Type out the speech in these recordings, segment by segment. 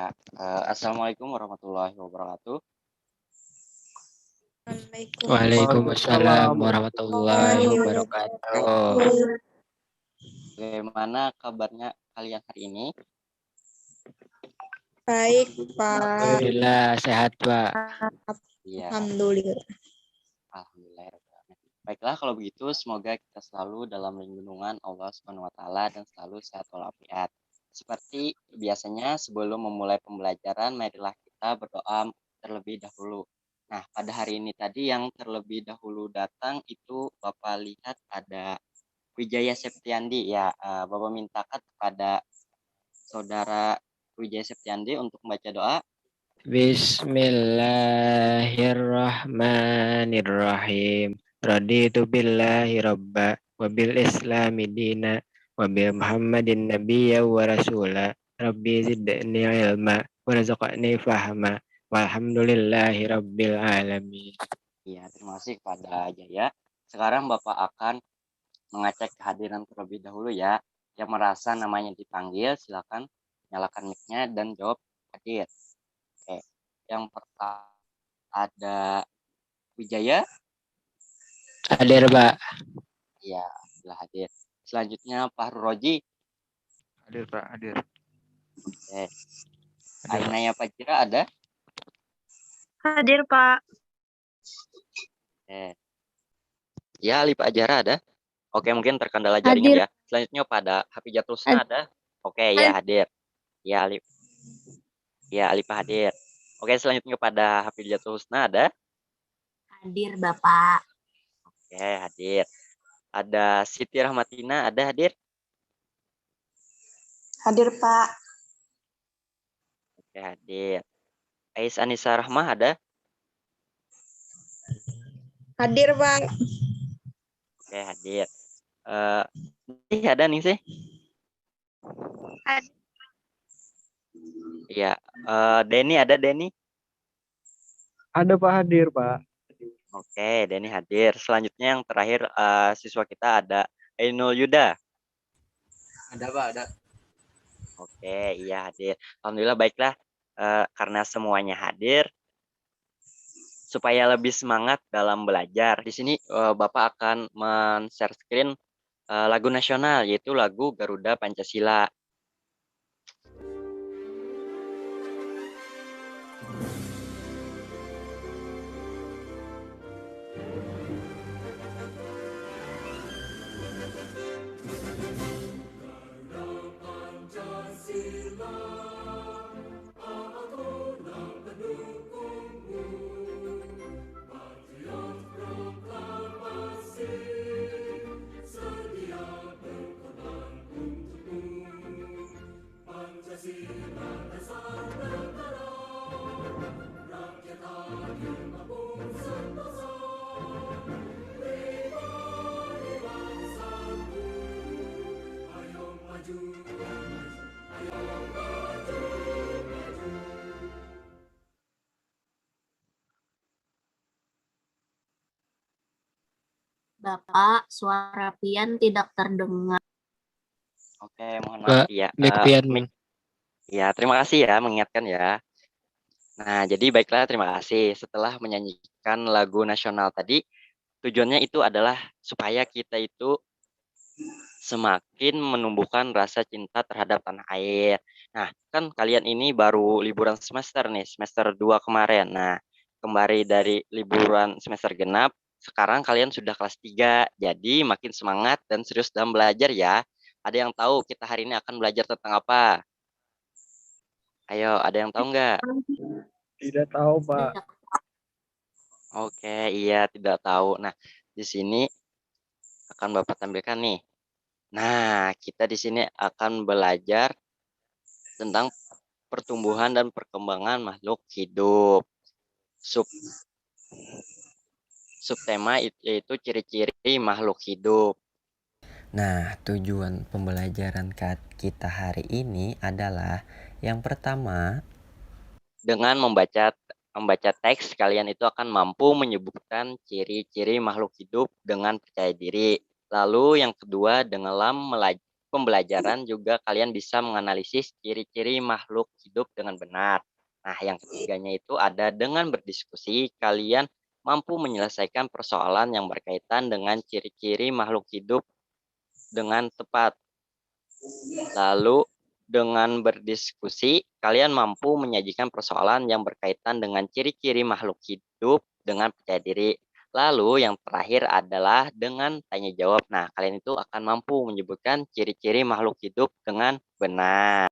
Ya, Assalamualaikum warahmatullahi wabarakatuh. Waalaikumsalam warahmatullahi wabarakatuh. Bagaimana kabarnya kalian hari ini? Baik, Pak. Alhamdulillah sehat, Pak. Iya, Alhamdulillah. alhamdulillah. Baiklah kalau begitu, semoga kita selalu dalam lindungan Allah Subhanahu wa taala dan selalu sehat walafiat. Seperti biasanya sebelum memulai pembelajaran, marilah kita berdoa terlebih dahulu. Nah, pada hari ini tadi yang terlebih dahulu datang itu Bapak lihat ada Wijaya Septiandi ya. Bapak mintakan kepada saudara Wijaya Septiandi untuk membaca doa. Bismillahirrahmanirrahim. Raditu billahi rabba wa bil islami dina wa bi Muhammadin nabiyya wa rasula. Rabbi zidni ilma warzuqni fahma. Walhamdulillahi rabbil alamin. Ya, terima kasih kepada Jaya. Sekarang Bapak akan mengecek kehadiran terlebih dahulu ya. Yang merasa namanya dipanggil, silakan nyalakan mic-nya dan jawab hadir. Oke. Yang pertama ada Wijaya. Hadir, Pak. Ya, sudah hadir. Selanjutnya Pak Roji. Hadir, Pak, hadir. Oke. Ainaya Fajira ada? Hadir, Pak. Oke. Ya, Lipa Ajara ada? Oke, mungkin terkendala jaringan ya. Selanjutnya pada Hafizatul Husna ada? Oke, ya hadir. Ya, Alifa hadir. Oke, selanjutnya pada Hafizatul Husna ada? Hadir, Bapak. Oke, hadir. Ada Siti Rahmatina, ada hadir? Hadir, Pak. Oke, hadir. Ais Anissa Rahmah ada? Hadir, Pak. Oke, hadir. Ada nih sih? Iya, Denny ada Denny? Ada, Pak, hadir, Pak. Oke, Denny hadir. Selanjutnya yang terakhir siswa kita ada Ainul Yuda. Ada, Pak, ada. Oke, iya hadir. Alhamdulillah baiklah. Karena semuanya hadir, supaya lebih semangat dalam belajar. Di sini Bapak akan men-share screen lagu nasional, yaitu lagu Garuda Pancasila. Bapak, suara Pian tidak terdengar. Oke, mohon maaf ya. Ya, terima kasih ya mengingatkan ya. Nah, jadi baiklah, terima kasih. Setelah menyanyikan lagu nasional tadi, tujuannya itu adalah supaya kita itu semakin menumbuhkan rasa cinta terhadap tanah air. Nah, kan kalian ini baru liburan semester nih, semester 2 kemarin. Nah, kembali dari liburan semester genap, sekarang kalian sudah kelas 3, jadi makin semangat dan serius dalam belajar ya. Ada yang tahu kita hari ini akan belajar tentang apa? Ayo, ada yang tahu nggak? Tidak tahu, Pak. Oke, iya tidak tahu. Nah, di sini akan Bapak tampilkan nih. Nah, kita di sini akan belajar tentang pertumbuhan dan perkembangan makhluk hidup. Subtema yaitu ciri-ciri makhluk hidup. Nah, tujuan pembelajaran kita hari ini adalah yang pertama, dengan membaca teks, kalian itu akan mampu menyebutkan ciri-ciri makhluk hidup dengan percaya diri. Lalu yang kedua, dengan pembelajaran juga kalian bisa menganalisis ciri-ciri makhluk hidup dengan benar. Nah, yang ketiganya itu ada dengan berdiskusi, kalian mampu menyelesaikan persoalan yang berkaitan dengan ciri-ciri makhluk hidup dengan tepat. Lalu, dengan berdiskusi, kalian mampu menyajikan persoalan yang berkaitan dengan ciri-ciri makhluk hidup dengan percaya diri. Lalu yang terakhir adalah dengan tanya jawab. Nah, kalian itu akan mampu menyebutkan ciri-ciri makhluk hidup dengan benar.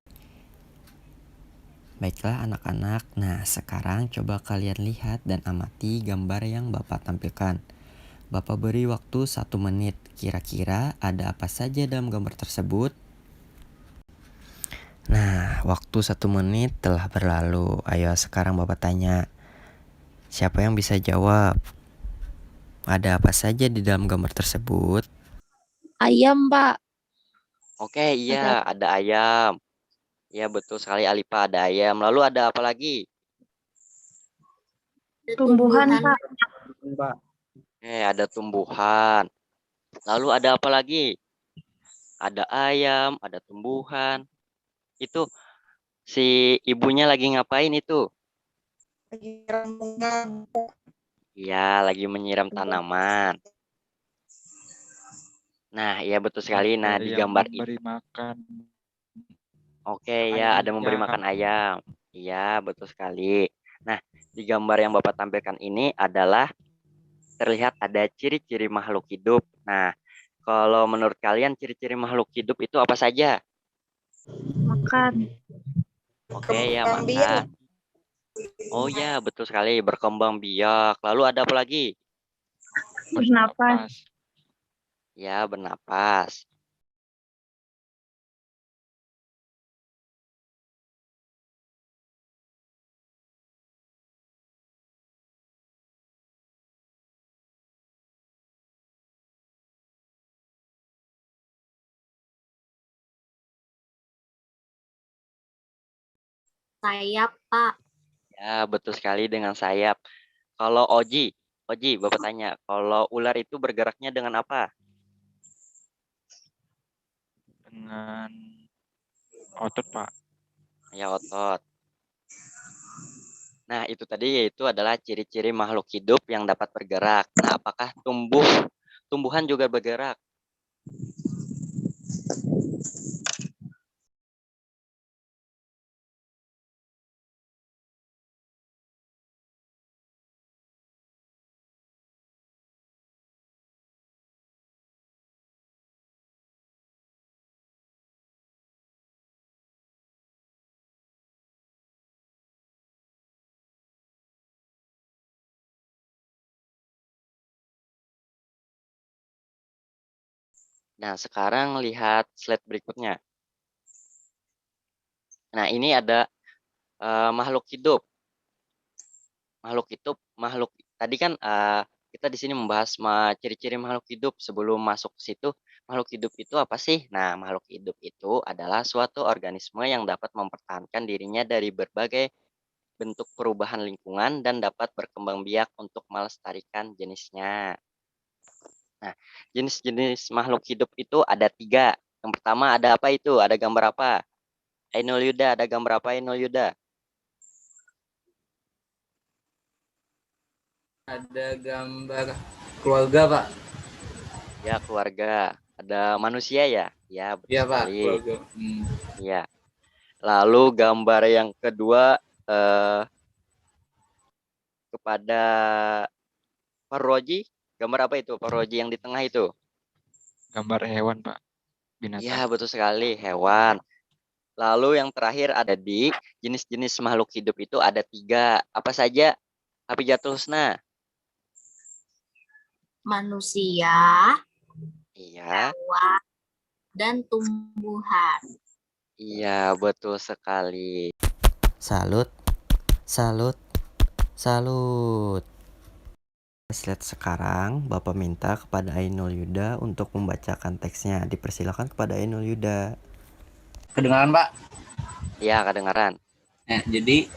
Baiklah anak-anak, nah sekarang coba kalian lihat dan amati gambar yang Bapak tampilkan. Bapak beri waktu 1 menit, kira-kira ada apa saja dalam gambar tersebut? Nah, waktu 1 menit telah berlalu. Ayo sekarang Bapak tanya, siapa yang bisa jawab? Ada apa saja di dalam gambar tersebut? Ayam, Pak. Oke, iya, ada ayam. Ya, betul sekali Alipa, ada ayam. Lalu ada apa lagi? Tumbuhan, Pak. Pak. Ada tumbuhan. Lalu ada apa lagi? Ada ayam, ada tumbuhan. Itu si ibunya lagi ngapain itu? Lagi rambungan. Iya, lagi menyiram tanaman. Nah, iya betul sekali. Nah, di gambar ini. Memberi makan. Oke, ya, ada memberi makan ayam. Iya, betul sekali. Nah, di gambar yang Bapak tampilkan ini adalah terlihat ada ciri-ciri makhluk hidup. Nah, kalau menurut kalian ciri-ciri makhluk hidup itu apa saja? Makan. Oke, ya, makan. Oh ya, betul sekali, berkembang biak. Lalu ada apa lagi? Bernapas. Ya, bernapas. Sayap, Pak. Ya, betul sekali dengan sayap. Kalau Oji, Bapak tanya, kalau ular itu bergeraknya dengan apa? Dengan otot, Pak. Ya, otot. Nah, itu tadi yaitu adalah ciri-ciri makhluk hidup yang dapat bergerak. Nah, apakah tumbuhan juga bergerak? Nah, sekarang lihat slide berikutnya. Nah, ini ada makhluk hidup. Makhluk tadi kan kita di sini membahas ciri-ciri makhluk hidup. Sebelum masuk ke situ, makhluk hidup itu apa sih? Nah, makhluk hidup itu adalah suatu organisme yang dapat mempertahankan dirinya dari berbagai bentuk perubahan lingkungan dan dapat berkembang biak untuk melestarikan jenisnya. Nah, jenis-jenis makhluk hidup itu ada 3. Yang pertama ada apa itu? Ada gambar apa? Ainul Yuda, ada gambar apa Ainul Yuda? Ada gambar keluarga, Pak. Ya, keluarga. Ada manusia ya? Ya, betul Iya, Pak, sekali. keluarga. Ya. Lalu gambar yang kedua kepada Pak Roji, gambar apa itu? Pak Roji yang di tengah itu? Gambar hewan, Pak. Binatang. Ya, betul sekali, hewan. Lalu yang terakhir ada di jenis-jenis makhluk hidup itu ada 3. Apa saja? Hafizatul Husna. Manusia, Iya. hewan, dan tumbuhan. Iya, betul sekali. Salut, salut, salut. Slide sekarang, Bapak minta kepada Ainul Yuda untuk membacakan teksnya. Dipersilakan kepada Ainul Yuda. Kedengaran, Pak? Iya, kedengaran. Nah, jadi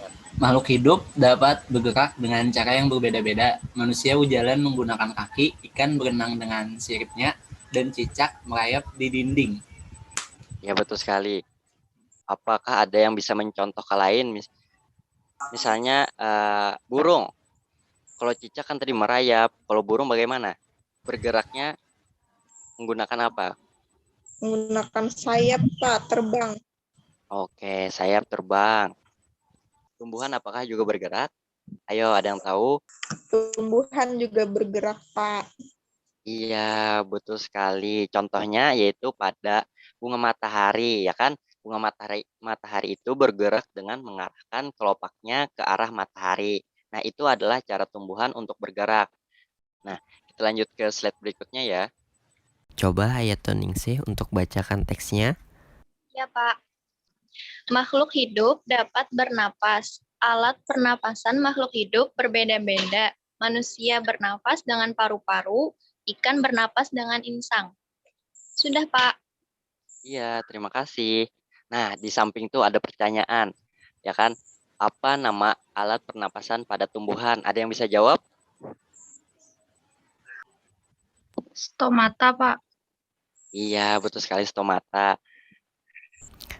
makhluk hidup dapat bergerak dengan cara yang berbeda-beda. Manusia berjalan menggunakan kaki, ikan berenang dengan siripnya, dan cicak merayap di dinding. Ya betul sekali. Apakah ada yang bisa mencontohkan lain? Misalnya burung. Kalau cicak kan tadi merayap. Kalau burung bagaimana? Bergeraknya menggunakan apa? Menggunakan sayap, Pak, terbang. Oke, sayap terbang. Tumbuhan apakah juga bergerak? Ayo, ada yang tahu? Tumbuhan juga bergerak, Pak. Iya, betul sekali. Contohnya yaitu pada bunga matahari, ya kan? Bunga matahari itu bergerak dengan mengarahkan kelopaknya ke arah matahari. Nah, itu adalah cara tumbuhan untuk bergerak. Nah, kita lanjut ke slide berikutnya ya. Coba Hayatuningsih untuk bacakan teksnya. Ya, Pak. Makhluk hidup dapat bernapas. Alat pernapasan makhluk hidup berbeda-beda. Manusia bernapas dengan paru-paru, ikan bernapas dengan insang. Sudah, Pak. Iya, terima kasih. Nah, di samping itu ada pertanyaan, ya kan? Apa nama alat pernapasan pada tumbuhan? Ada yang bisa jawab? Stomata, Pak. Iya, betul sekali, stomata.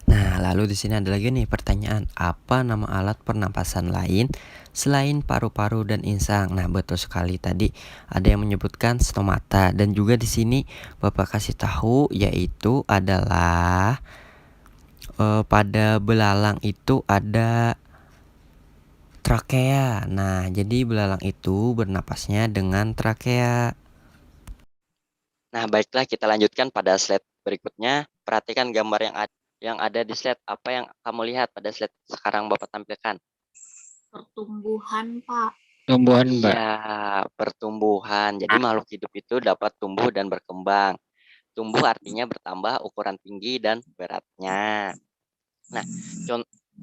Nah, lalu di sini ada lagi nih pertanyaan, apa nama alat pernapasan lain selain paru-paru dan insang? Nah, betul sekali tadi ada yang menyebutkan stomata dan juga di sini Bapak kasih tahu yaitu adalah pada belalang itu ada trakea. Nah, jadi belalang itu bernapasnya dengan trakea. Nah, baiklah kita lanjutkan pada slide berikutnya. Perhatikan gambar yang ada di slide. Apa yang kamu lihat pada slide sekarang Bapak tampilkan? Pertumbuhan, Pak. Tumbuhan, Mbak. Iya, pertumbuhan. Jadi makhluk hidup itu dapat tumbuh dan berkembang. Tumbuh artinya bertambah ukuran tinggi dan beratnya. Nah,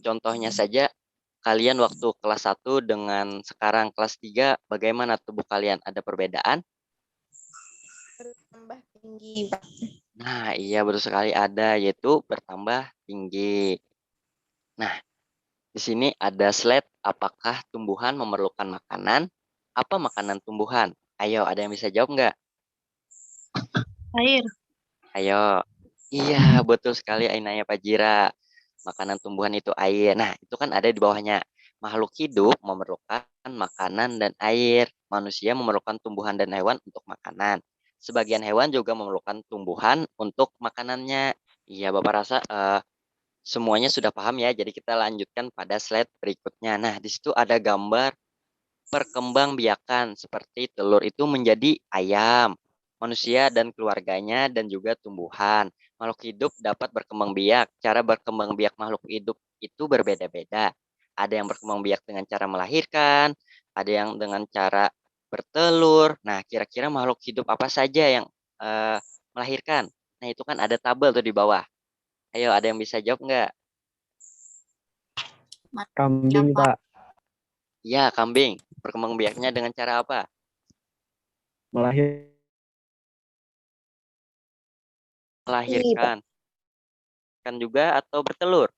contohnya saja kalian waktu kelas 1 dengan sekarang kelas 3, bagaimana tubuh kalian? Ada perbedaan? Bertambah tinggi, Pak. Nah, iya betul sekali ada, yaitu bertambah tinggi. Nah, di sini ada slide apakah tumbuhan memerlukan makanan? Apa makanan tumbuhan? Ayo, ada yang bisa jawab nggak? Air. Ayo. Iya, betul sekali Ainaya Fajira. Makanan tumbuhan itu air. Nah, itu kan ada di bawahnya. Makhluk hidup memerlukan makanan dan air. Manusia memerlukan tumbuhan dan hewan untuk makanan. Sebagian hewan juga memerlukan tumbuhan untuk makanannya. Iya, Bapak rasa semuanya sudah paham ya. Jadi kita lanjutkan pada slide berikutnya. Nah, di situ ada gambar perkembangbiakan seperti telur itu menjadi ayam, manusia dan keluarganya dan juga tumbuhan. Makhluk hidup dapat berkembang biak. Cara berkembang biak makhluk hidup itu berbeda-beda. Ada yang berkembang biak dengan cara melahirkan, ada yang dengan cara bertelur. Nah, kira-kira makhluk hidup apa saja yang melahirkan? Nah, itu kan ada tabel tuh di bawah. Ayo, ada yang bisa jawab nggak? Kambing, Pak. Ya, kambing. Berkembang biaknya dengan cara apa? Melahirkan. Kan juga atau bertelur?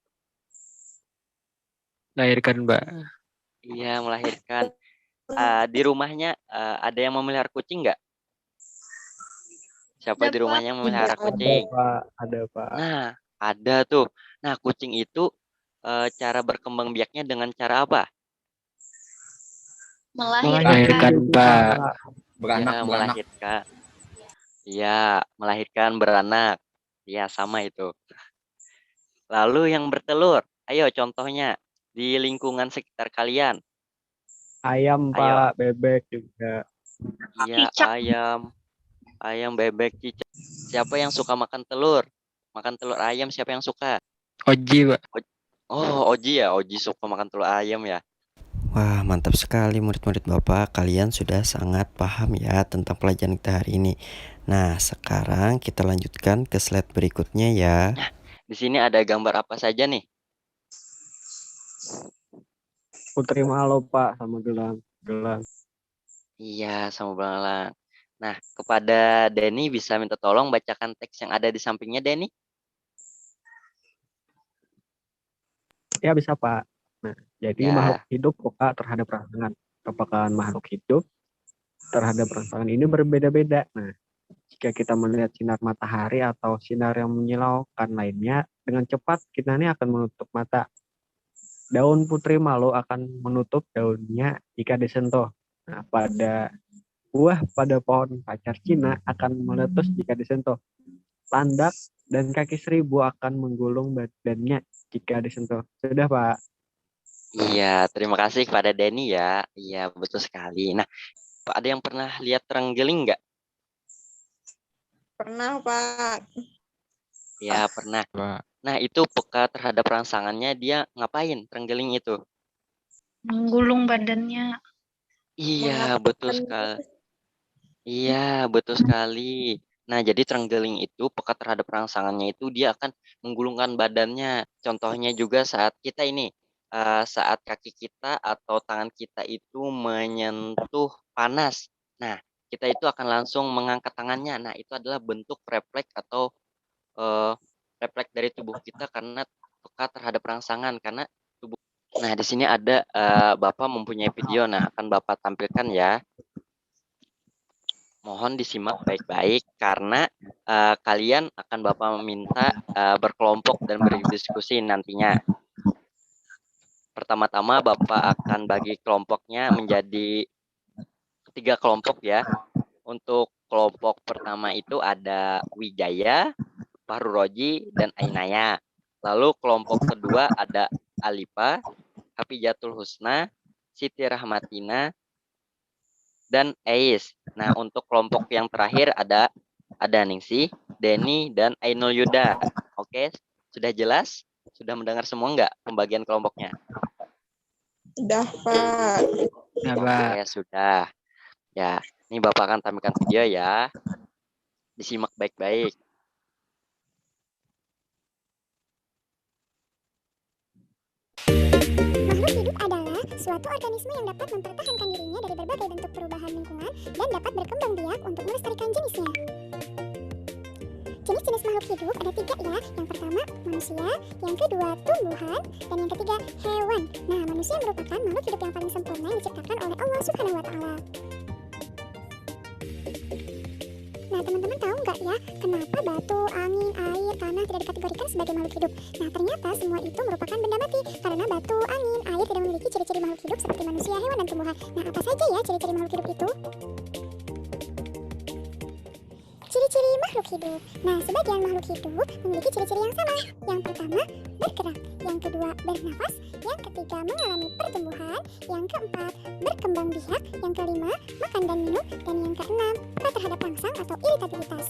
Melahirkan, Mbak. Iya, melahirkan. Di rumahnya ada yang memelihara kucing nggak? Siapa di rumahnya yang memelihara kucing? Ada, Pak. Nah, ada tuh. Nah, kucing itu cara berkembang biaknya dengan cara apa? Melahirkan, Pak. Beranak, Ya, beranak. melahirkan. Iya, melahirkan beranak. Iya, sama itu. Lalu yang bertelur. Ayo contohnya di lingkungan sekitar kalian. Ayam, Ayo. Pak. Bebek juga. Iya, ayam, bebek, cicak. Siapa yang suka makan telur? Makan telur ayam siapa yang suka? Oji, Pak. Oh, Oji ya. Oji suka makan telur ayam ya. Wah, mantap sekali murid-murid Bapak. Kalian sudah sangat paham ya tentang pelajaran kita hari ini. Nah, sekarang kita lanjutkan ke slide berikutnya ya. Nah, di sini ada gambar apa saja nih? Putri Malo, Pak, sama gelang. Iya, sama belalang. Nah, kepada Denny bisa minta tolong bacakan teks yang ada di sampingnya, Denny. Ya, bisa, Pak. Nah, jadi Ya. makhluk hidup peka terhadap rangsangan. Kepekaan makhluk hidup terhadap rangsangan ini berbeda-beda. Nah, Jika kita melihat sinar matahari atau sinar yang menyilaukan lainnya, dengan cepat kita ini akan menutup mata. Daun putri malu akan menutup daunnya jika disentuh. Nah, buah pada pohon pacar Cina akan meletus jika disentuh. Landak dan kaki seribu akan menggulung badannya jika disentuh. Sudah, Pak. Iya, terima kasih kepada Denny ya. Iya, betul sekali. Nah, Pak, ada yang pernah lihat terenggiling nggak? Pernah, Pak. Ya, pernah. Pak. Nah, itu peka terhadap rangsangannya, dia ngapain terenggiling itu? Menggulung badannya. Iya, betul sekali. Iya, betul sekali. Nah, jadi terenggiling itu peka terhadap rangsangannya itu dia akan menggulungkan badannya. Contohnya juga saat kita ini, saat kaki kita atau tangan kita itu menyentuh panas. Nah, kita itu akan langsung mengangkat tangannya. Nah, itu adalah bentuk refleks atau refleks dari tubuh kita karena peka terhadap rangsangan karena tubuh. Nah, di sini ada Bapak mempunyai video. Nah, akan Bapak tampilkan ya. Mohon disimak baik-baik karena kalian akan Bapak minta berkelompok dan berdiskusi nantinya. Pertama-tama Bapak akan bagi kelompoknya menjadi 3 kelompok ya. Untuk kelompok pertama itu ada Wijaya, Fahru Roji, dan Ainaya. Lalu kelompok kedua ada Alifa, Hafijatul Husna, Siti Rahmatina, dan Ais. Nah, untuk kelompok yang terakhir ada Ningsih, Denny, dan Ainul Yuda. Oke, sudah jelas? Sudah mendengar semua nggak pembagian kelompoknya? Sudah, Pak. Ya, Pak. Oke, sudah. Ya, ini Bapak akan tampilkan video ya. Disimak baik-baik. Makhluk hidup adalah suatu organisme yang dapat mempertahankan dirinya dari berbagai bentuk perubahan lingkungan dan dapat berkembang biak untuk melestarikan jenisnya. Jenis-jenis makhluk hidup ada 3 ya. Yang pertama manusia, yang kedua tumbuhan, dan yang ketiga hewan. Nah, manusia merupakan makhluk hidup yang paling sempurna yang diciptakan oleh Allah Subhanahu wa Ta'ala. Nah, teman-teman tahu nggak ya, kenapa batu, angin, air, tanah tidak dikategorikan sebagai makhluk hidup? Nah, ternyata semua itu merupakan benda mati, karena batu, angin, air tidak memiliki ciri-ciri makhluk hidup seperti manusia, hewan, dan tumbuhan. Nah, apa saja ya ciri-ciri makhluk hidup itu? Ciri-ciri makhluk hidup. Nah, sebagian makhluk hidup memiliki ciri-ciri yang sama. Yang pertama, bergerak. Yang kedua, bernafas. Yang ketiga, mengalami pertumbuhan. Yang keempat, berkembang biak. Yang kelima, makan dan minum. Dan yang keenam, peka terhadap rangsang atau iritabilitas.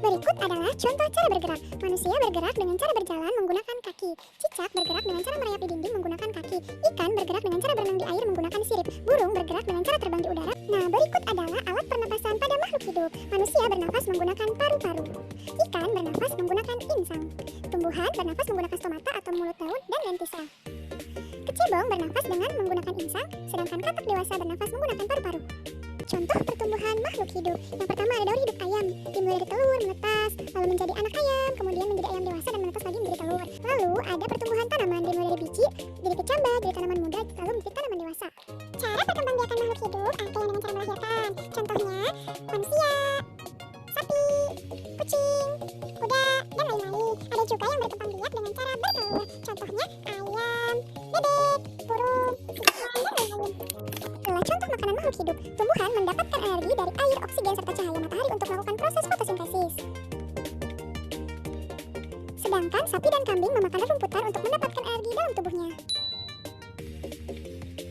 Berikut adalah contoh cara bergerak. Manusia bergerak dengan cara berjalan menggunakan kaki. Cicak bergerak dengan cara merayap di dinding menggunakan kaki. Ikan bergerak dengan cara berenang di air menggunakan sirip. Burung bergerak dengan cara terbang di udara. Nah, berikut adalah alat pernapasan pada makhluk hidup. Manusia bernafas menggunakan paru-paru. Ikan bernafas menggunakan insang. Tumbuhan bernafas menggunakan stomata atau mulut daun dan lentisa. Kecebong bernafas dengan menggunakan insang, sedangkan katak dewasa bernafas menggunakan paru-paru. Contoh pertumbuhan makhluk hidup. Yang pertama ada daur hidup ayam, dimulai dari telur, menetas, lalu menjadi anak ayam, kemudian menjadi ayam dewasa dan menetas lagi menjadi telur. Lalu ada pertumbuhan tanaman, dimulai dari biji, jadi kecambah, jadi tanaman muda, lalu menjadi tanaman dewasa. Cara perkembangbiakan makhluk hidup ada yang dengan cara melahirkan. Contohnya manusia, sapi, kucing, kuda, dan lain-lain. Ada juga yang berkembang biak dengan cara bertelur. Contohnya ayam, bebek, burung, ikan, dan lain-lain. Itulah contoh makanan makhluk hidup. Tumbuhan mendapatkan energi dari air, oksigen, serta cahaya matahari untuk melakukan proses fotosintesis. Sedangkan sapi dan kambing memakan rumputan untuk mendapatkan energi dalam tubuhnya.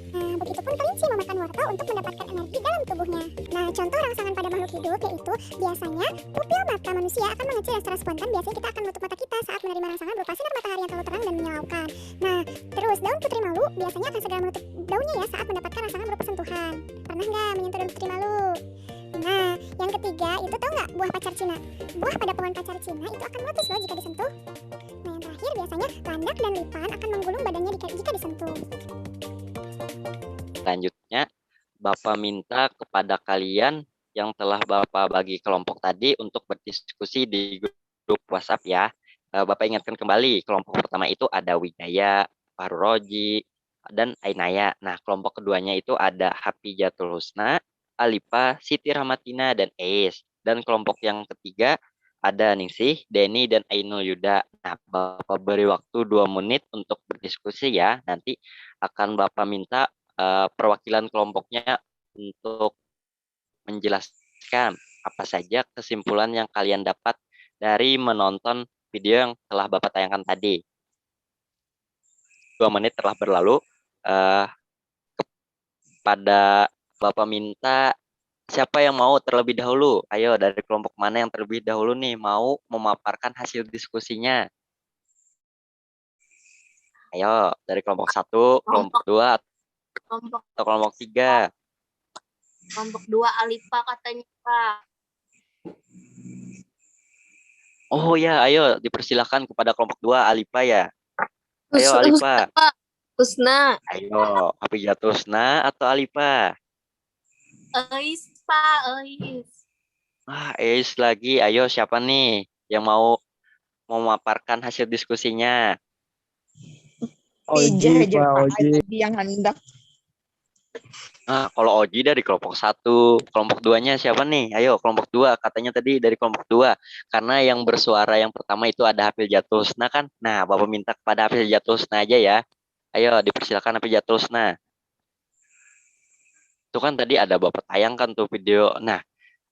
Nah, begitupun kelinci memakan wortel untuk mendapatkan energi dalam tubuhnya. Nah, contoh rangsangan pada makhluk hidup yaitu biasanya pupil mata manusia akan mengecil secara spontan. Biasanya kita akan menutup mata kita saat menerima rangsangan berupa sinar matahari yang terlalu terang dan menyilaukan. Nah, terus daun putri malu biasanya akan segera menutup daunnya ya saat mendapatkan rangsangan berupa sentuhan. Pernah nggak menyentuh daun putri malu? Nah, yang ketiga itu tahu nggak buah pacar Cina? Buah pada pohon pacar Cina itu akan meletus loh jika disentuh. Nah, yang terakhir biasanya landak dan lipan akan menggulung badannya jika disentuh. Selanjutnya, Bapak minta kepada kalian yang telah Bapak bagi kelompok tadi untuk berdiskusi di grup WhatsApp ya. Bapak ingatkan kembali, kelompok pertama itu ada Wijaya, Fahru Roji, dan Ainaya. Nah, kelompok keduanya itu ada Hafijatul Husna, Alipa, Siti Rahmatina, dan Ais. Dan kelompok yang ketiga ada Ningsih, Denny, dan Ainul Yuda. Nah, Bapak beri waktu 2 menit untuk berdiskusi ya. Nanti akan Bapak minta perwakilan kelompoknya untuk menjelaskan apa saja kesimpulan yang kalian dapat dari menonton video yang telah Bapak tayangkan tadi. 2 menit telah berlalu. Kepada Bapak minta siapa yang mau terlebih dahulu? Ayo, dari kelompok mana yang terlebih dahulu nih mau memaparkan hasil diskusinya? Ayo, dari kelompok 1, kelompok 2, atau kelompok 3. Kelompok 2 Alipa katanya, Pak. Oh ya, ayo dipersilakan kepada kelompok 2 Alipa ya. Ayo Alipa. Husna. Ayo, Hafidzatusna atau Alipa? Ais, Pak, Ais. Ais lagi. Ayo siapa nih yang mau memaparkan hasil diskusinya? Oji, Pak. Oji yang hendak. Kalau Oji dari kelompok 1, kelompok 2-nya siapa nih? Ayo, kelompok 2, katanya tadi dari kelompok 2. Karena yang bersuara yang pertama itu ada Hafidzatusna kan? Nah, Bapak minta kepada Hafidzatusna aja ya. Ayo, dipersilakan Hafidzatusna. Itu kan tadi ada Bapak tayangkan tuh video. Nah,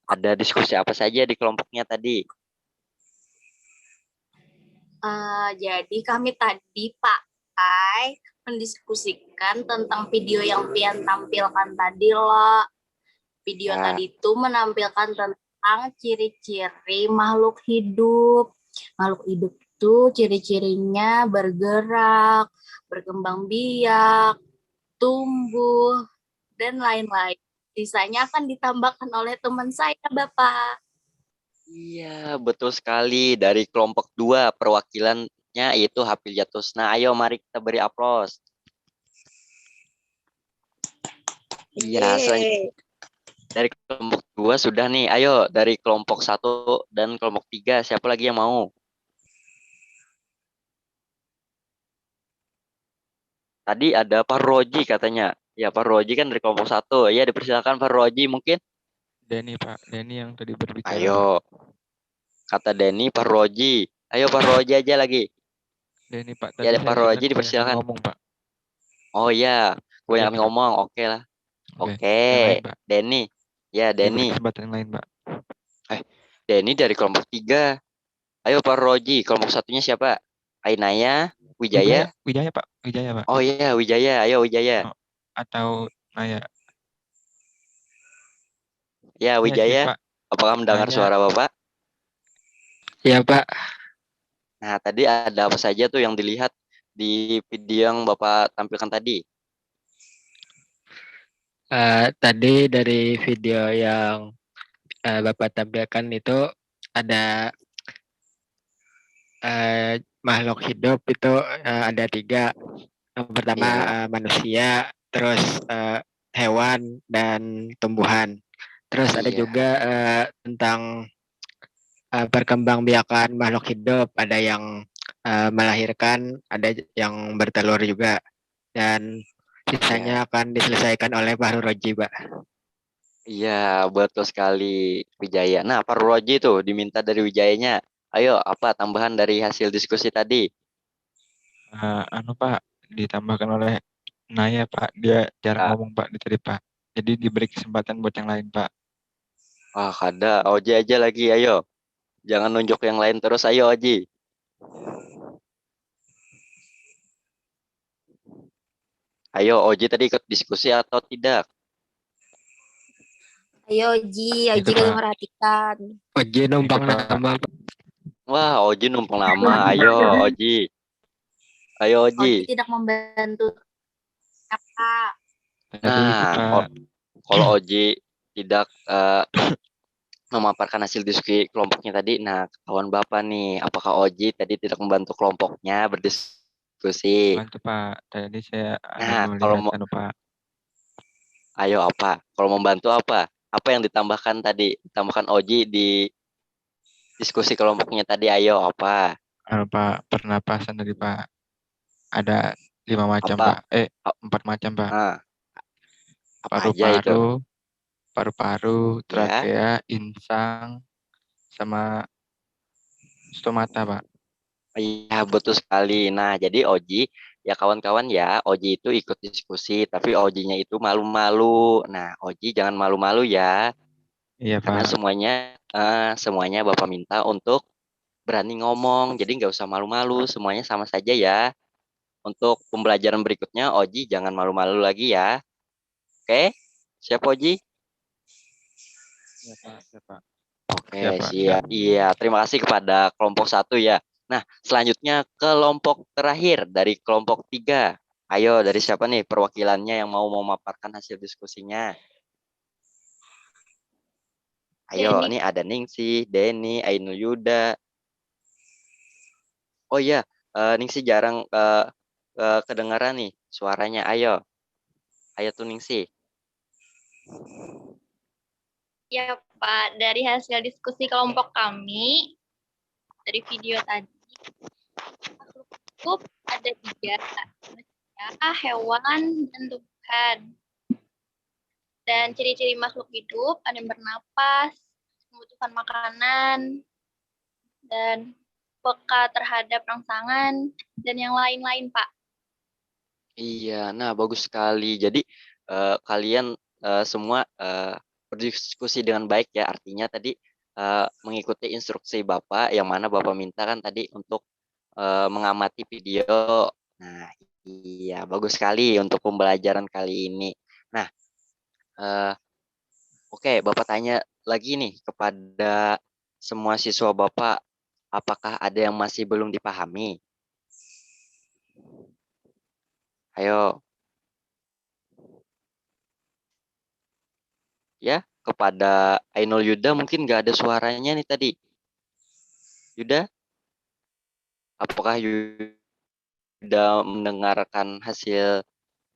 ada diskusi apa saja di kelompoknya tadi? Jadi kami tadi, Pak Ai, mendiskusikan tentang video yang Pian tampilkan tadi loh. Video tadi itu menampilkan tentang ciri-ciri makhluk hidup. Makhluk hidup itu ciri-cirinya bergerak, berkembang biak, tumbuh, dan lain-lain. Sisanya akan ditambahkan oleh teman saya, Bapak. Iya, betul sekali. Dari kelompok 2, perwakilannya yaitu Hafidzatusna. Ayo, mari kita beri aplaus. Iya, selanjutnya. Dari kelompok 2 sudah nih. Ayo, dari kelompok 1 dan kelompok 3, siapa lagi yang mau? Tadi ada Pak Roji katanya. Ya, Pak Roji kan dari kelompok 1. Ya, dipersilakan Pak Roji mungkin. Denny, Pak. Denny yang tadi berbicara. Ayo. Kata Denny, Pak Roji. Ayo Pak Roji aja lagi. Denny, Pak. Tadi Ya, Pak Roji dipersilakan. Ngomong, Pak. Oh iya, kebanyakan ngomong. Oke lah. Oke. Denny. Ya, Denny. Kesempatan yang lain, Pak. Denny dari kelompok 3. Ayo Pak Roji, kelompok 1-nya siapa? Ainaya, Wijaya? Wijaya, Pak. Wijaya, Pak. Oh iya, Wijaya. Ayo Wijaya. Atau Naya. Ya, Wijaya. Ya, apakah mendengar suara Bapak? Ya, Pak. Nah, tadi ada apa saja tuh yang dilihat di video yang Bapak tampilkan tadi? Tadi dari video yang Bapak tampilkan itu ada makhluk hidup itu ada 3. Yang pertama manusia, terus hewan dan tumbuhan. Terus ada juga tentang perkembangbiakan makhluk hidup. Ada yang melahirkan, ada yang bertelur juga. Dan sisanya akan diselesaikan oleh Pak Roji, Pak. Iya, betul sekali Wijaya. Nah, Pak Roji tuh diminta dari Wijayanya. Ayo, apa tambahan dari hasil diskusi tadi? Pak, ditambahkan oleh Naya, Pak. Dia jarang ngomong, Pak, tadi, Pak. Jadi diberi kesempatan buat yang lain, Pak. Ada. Oji aja lagi, ayo. Jangan nunjuk yang lain terus, ayo Oji. Ayo, Oji tadi ikut diskusi atau tidak? Ayo Oji, Oji kalau merhatikan. Oji numpang lama. Wah, Oji numpang lama. Ayo, Oji. Ayo, Oji. Oji tidak membantu apa? Nah, kalau Oji tidak memaparkan hasil diskusi kelompoknya tadi, nah, kawan Bapak nih, apakah Oji tadi tidak membantu kelompoknya berdiskusi? Bantu, Pak. Tadi saya kalau mau, Pak. Ayo apa? Kalau membantu apa? Apa yang ditambahkan tadi? Ditambahkan Oji di diskusi kelompoknya tadi, ayo apa? Pak, pernapasan tadi, Pak. Ada 5 macam, Pak. 4 macam, Pak. Apa aja itu? paru-paru, Ya. trakea, insang, sama stomata, Pak. Iya, betul sekali. Nah, jadi Oji, ya kawan-kawan ya, Oji itu ikut diskusi, tapi Ojinya itu malu-malu. Nah, Oji jangan malu-malu ya, Iya, karena Pak. semuanya Bapak minta untuk berani ngomong, jadi nggak usah malu-malu, semuanya sama saja ya. Untuk pembelajaran berikutnya, Oji jangan malu-malu lagi ya. Oke, siap Oji? Iya, Pak. Iya, Pak. Oke, Siap, Pak. siap. Iya, terima kasih kepada kelompok 1 ya. Nah, selanjutnya kelompok terakhir dari kelompok 3. Ayo, dari siapa nih perwakilannya yang mau memaparkan hasil diskusinya? Ayo, Denny. ini ada Ningsih, Denny, Ainul Yuda. Oh iya, Ningsih jarang kedengaran nih suaranya. Ayo tuh Ningsih. Ya Pak, dari hasil diskusi kelompok kami, dari video tadi, makhluk hidup ada 3, manusia, hewan, dan tumbuhan. Dan ciri-ciri makhluk hidup ada yang bernapas, membutuhkan makanan, dan peka terhadap rangsangan, dan yang lain-lain, Pak. Iya, nah bagus sekali. Jadi kalian semua berdiskusi dengan baik ya. Artinya tadi mengikuti instruksi Bapak yang mana Bapak minta kan tadi untuk mengamati video. Nah, iya bagus sekali untuk pembelajaran kali ini. Nah, oke, Bapak tanya lagi nih kepada semua siswa Bapak, apakah ada yang masih belum dipahami? Ayo. Ya, kepada Ainul Yuda mungkin nggak ada suaranya nih tadi. Yuda, apakah Yuda mendengarkan hasil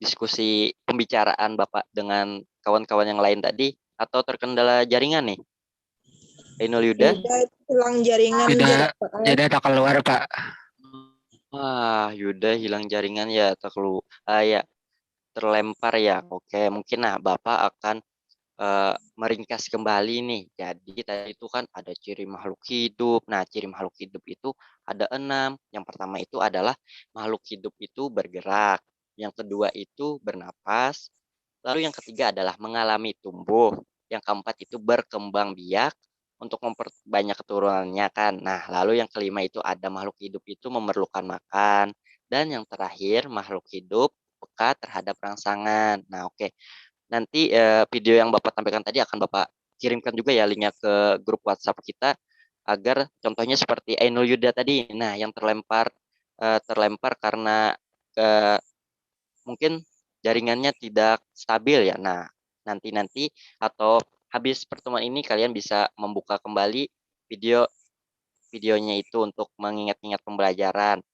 diskusi pembicaraan Bapak dengan kawan-kawan yang lain tadi atau terkendala jaringan nih? Ainul Yuda? Hilang jaringan. Yuda tak keluar, Pak. Wah, Yuda hilang jaringan ya, ya, terlempar ya. Oke, mungkin Bapak akan meringkas kembali nih. Jadi tadi itu kan ada ciri makhluk hidup. Nah, ciri makhluk hidup itu ada 6. Yang pertama itu adalah makhluk hidup itu bergerak. Yang kedua itu bernapas. Lalu yang ketiga adalah mengalami tumbuh. Yang keempat itu berkembang biak untuk memperbanyak keturunannya kan. Nah, lalu yang kelima itu ada makhluk hidup itu memerlukan makan. Dan yang terakhir makhluk hidup peka terhadap rangsangan. Nah, oke. Nanti video yang Bapak tampilkan tadi akan Bapak kirimkan juga ya linknya ke grup WhatsApp kita agar contohnya seperti Ainul Yuda tadi. Nah, yang terlempar karena mungkin jaringannya tidak stabil ya. Nah, nanti atau habis pertemuan ini kalian bisa membuka kembali videonya itu untuk mengingat-ingat pembelajaran.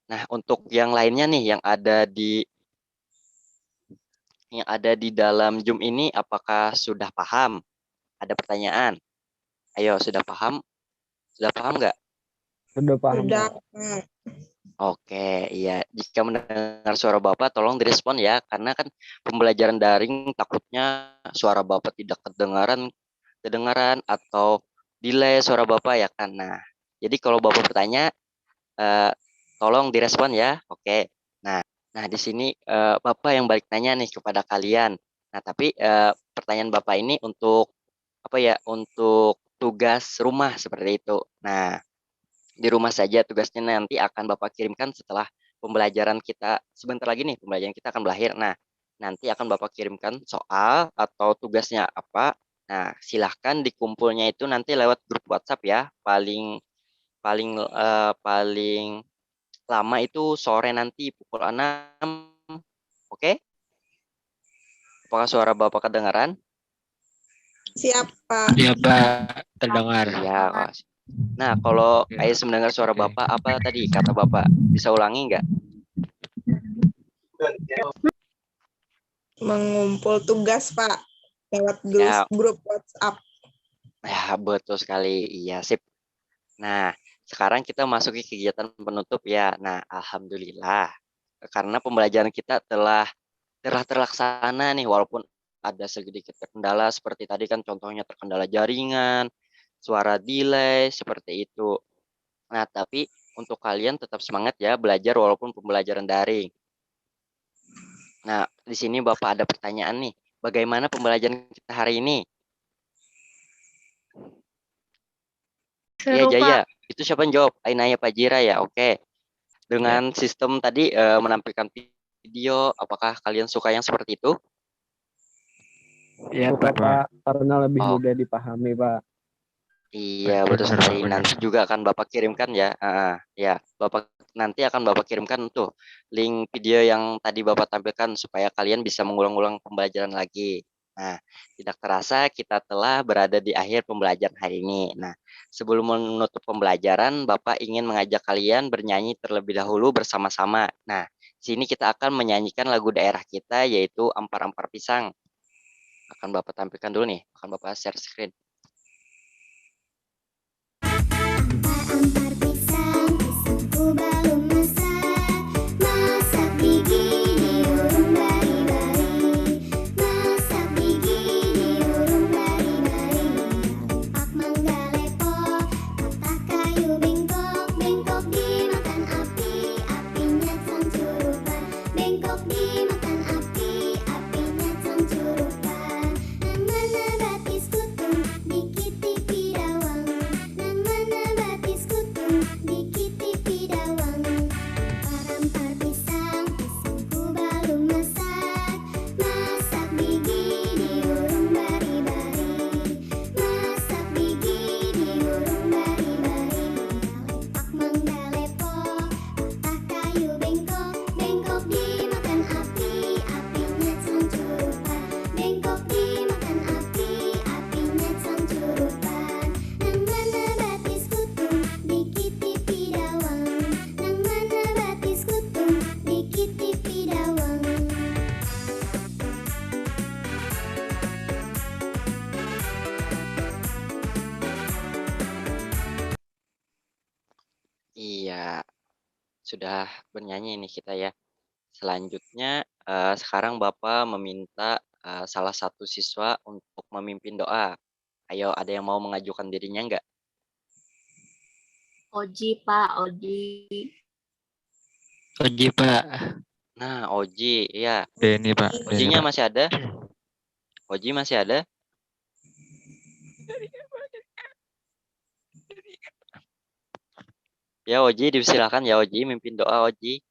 Nah, untuk yang lainnya nih yang ada di dalam Zoom ini apakah sudah paham? Ada pertanyaan? Ayo, sudah paham? Sudah paham nggak? Sudah paham. Udah. Oke, iya. Jika mendengar suara Bapak, tolong direspon ya. Karena kan pembelajaran daring takutnya suara Bapak tidak kedengaran atau delay suara Bapak ya kan. Nah, jadi kalau Bapak bertanya, tolong direspon ya. Oke. Nah, di sini Bapak yang balik nanya nih kepada kalian. Nah, tapi pertanyaan Bapak ini untuk untuk tugas rumah seperti itu. Nah, di rumah saja tugasnya nanti akan Bapak kirimkan setelah pembelajaran kita sebentar lagi nih pembelajaran kita akan berakhir. Nah, nanti akan Bapak kirimkan soal atau tugasnya apa. Nah, silahkan dikumpulnya itu nanti lewat grup WhatsApp ya. Paling lama itu sore nanti pukul 6. Oke? Apakah suara Bapak kedengaran? Siapa? Iya, Pak. Terdengar. Iya. Nah, kalau Ais mendengar suara Bapak, apa tadi kata Bapak? Bisa ulangi nggak? Mengumpul tugas, Pak. Lewat grup WhatsApp. Ya, betul sekali. Iya, sip. Nah, sekarang kita masuk ke kegiatan penutup ya. Nah, alhamdulillah. Karena pembelajaran kita telah terlaksana nih, walaupun ada sedikit terkendala seperti tadi kan contohnya terkendala jaringan, suara delay, seperti itu. Nah, tapi untuk kalian tetap semangat ya belajar walaupun pembelajaran daring. Nah, di sini Bapak ada pertanyaan nih. Bagaimana pembelajaran kita hari ini? Iya, Seru, Jaya. Pak. Itu siapa yang jawab? Ainaya Pajira ya. Oke. Dengan sistem tadi menampilkan video, apakah kalian suka yang seperti itu? Ya Pak, karena lebih mudah dipahami Pak. Iya, betul sekali. Nanti juga akan Bapak kirimkan ya. Ya, nanti akan Bapak kirimkan tuh link video yang tadi Bapak tampilkan supaya kalian bisa mengulang-ulang pembelajaran lagi. Nah, tidak terasa kita telah berada di akhir pembelajaran hari ini. Nah, sebelum menutup pembelajaran, Bapak ingin mengajak kalian bernyanyi terlebih dahulu bersama-sama. Nah, sini kita akan menyanyikan lagu daerah kita yaitu Ampar-Ampar Pisang. Akan Bapak tampilkan dulu nih, akan Bapak share screen. Ampar-ampar pisang, pisangku belum masak. Masak gigi diurung bari-bari. Masak gigi diurung bari-bari. Pak mangga lepok, patah kayu bengkok. Bengkok dimakan api, apinya cangcurupan. Bengkok dimakan api, apinya cangcurupan. Nang mana batis kutung, dikit-dikit dawang. Nang mana batis kutung, dikit-dikit dawang. Ampar-ampar pisang, pisangku belum masak. Masak gigi diurung bari-bari. Masak gigi diurung bari-bari. Mangga lepok, patah kayu bengkok. Bengkok dimakan api, apinya cangcurupan. Bengkok dimakan api, apinya cangcurupan. Nang mana batis kutung, dikit-dikit dawang. Nang mana batis kutung, dikit-dikit dawang. Iya, sudah bernyanyi nih kita ya. Selanjutnya, sekarang Bapak meminta salah satu siswa untuk memimpin doa. Ayo, ada yang mau mengajukan dirinya enggak? Oji, Pak, Oji. Oji Pak. Nah, Oji, ya. Denny Pak. Ojinya masih ada? Oji masih ada? Ya, Oji, dipersilakan ya Oji, mimpin doa Oji.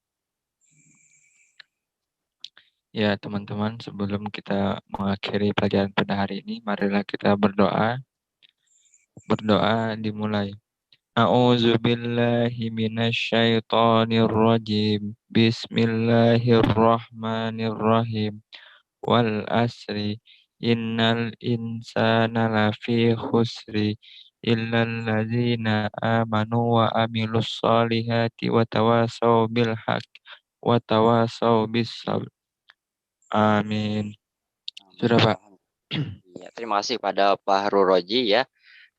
Ya teman-teman, sebelum kita mengakhiri pelajaran pada hari ini, marilah kita berdoa. Berdoa dimulai. A'udzubillahi minasyaitonirrajim. Bismillahirrahmanirrahim. Wal asri innal insana lafi khusri illal ladzina amanu wa amilus solihati wa tawasaw bil haq wa tawasaw bis sabr. Amin. Sudah Pak. Ya, terima kasih pada Pak Roji ya.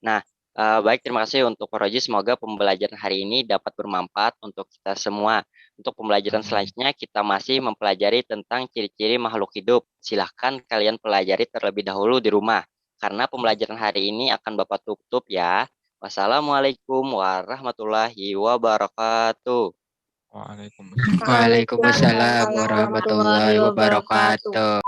Nah, baik, terima kasih untuk Pak Roji. Semoga pembelajaran hari ini dapat bermanfaat untuk kita semua. Untuk pembelajaran selanjutnya kita masih mempelajari tentang ciri-ciri makhluk hidup. Silahkan kalian pelajari terlebih dahulu di rumah. Karena pembelajaran hari ini akan Bapak tutup ya. Wassalamualaikum warahmatullahi wabarakatuh. Waalaikumsalam warahmatullahi wabarakatuh.